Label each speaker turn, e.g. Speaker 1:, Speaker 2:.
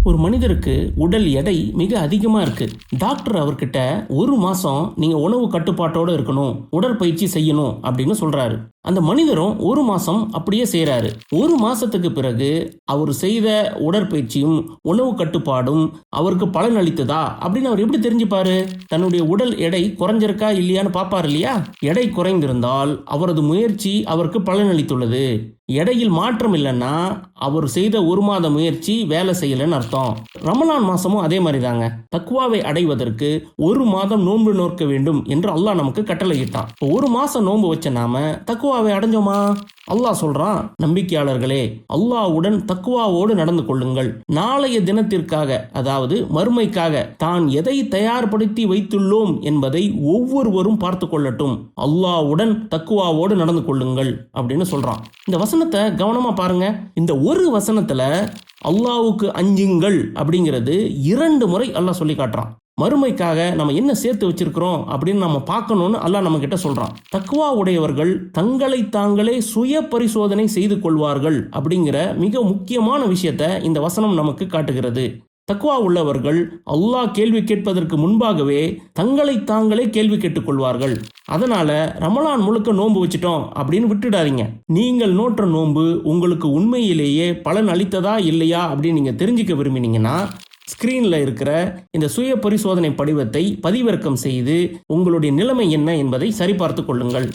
Speaker 1: ஒரு மனிதருக்கு உடல் எடை மிக அதிகமா இருக்கு. டாக்டர் அவர்கிட்ட 1 மாசம் நீங்க உணவு கட்டுப்பாட்டோட இருக்கணும், உடற்பயிற்சி செய்யணும் அப்படின்னு சொல்றாரு. அந்த மனிதரும் 1 மாசம் அப்படியே செய்யறாரு. 1 மாசத்துக்கு பிறகு அவர் செய்த உடற்பயிற்சியும் உணவு கட்டுப்பாடும் அவருக்கு பலன் அளித்ததா அப்படின்னு அவர் எப்படி தெரிஞ்சுப்பாரு? தன்னுடைய உடல் எடை குறைஞ்சிருக்கா இல்லையான்னு பாப்பாரு இல்லையா? எடை குறைந்திருந்தால் அவரது முயற்சி அவருக்கு பலன் அளித்துள்ளது. எடையில் மாற்றம் இல்லைன்னா அவர் செய்த 1 மாத முயற்சி வேலை செய்யலன்னு அர்த்தம். ரமலான் மாசமும் அதே மாதிரி தாங்க. தக்வாவை அடைவதற்கு 1 மாதம் நோன்பு நோக்க வேண்டும் என்று அல்லாஹ் நமக்கு கட்டளையிட்டான். 1 மாசம் நோன்பு வச்ச நாம தக்வாவை அடைஞ்சோமா? அல்லாஹ் சொல்றான், நம்பிக்கையாளர்களே, அல்லாஹ்வுடன் தக்வாவோடு நடந்து கொள்ளுங்கள். நாளைய தினத்திற்காக, அதாவது மறுமைக்காக தான் எதை தயார்படுத்தி வைத்துள்ளோம் என்பதை ஒவ்வொருவரும் பார்த்து கொள்ளட்டும். அல்லாஹ்வுடன் தக்வாவோடு நடந்து கொள்ளுங்கள் அப்படின்னு சொல்றான். இந்த வசனத்தை கவனமா பாருங்க. இந்த ஒரு வசனத்துல அல்லாஹ்வுக்கு அஞ்சுங்கள் அப்படிங்கிறது 2 முறை அல்லாஹ் சொல்லி காட்டுறான். மறுமைக்காக நம்ம என்ன சேர்த்து வச்சிருக்கிறோம் அப்படின்னு நம்ம பார்க்கணும்னு அல்லாஹ் நம்ம கிட்ட சொல்றான். தக்வா உடையவர்கள் தங்களை தாங்களே சுய பரிசோதனை செய்து கொள்வார்கள் அப்படிங்கிற மிக முக்கியமான விஷயத்தை இந்த வசனம் நமக்கு காட்டுகிறது. தக்வா உள்ளவர்கள் அல்லாஹ் கேள்வி கேட்பதற்கு முன்பாகவே தங்களை தாங்களே கேள்வி கேட்டுக்கொள்வார்கள். அதனால ரமலான் முழுக்க நோன்பு வச்சிட்டோம் அப்படின்னு விட்டுடாதீங்க. நீங்கள் நோற்ற நோன்பு உங்களுக்கு உண்மையிலேயே பலன் அளித்ததா இல்லையா அப்படின்னு நீங்க தெரிஞ்சுக்க விரும்பினீங்கன்னா ஸ்கிரீன்ல இருக்கிற இந்த சுய பரிசோதனை படிவத்தை பதிவிறக்கம் செய்து உங்களுடைய நிலைமை என்ன என்பதை சரிபார்த்து கொள்ளுங்கள்.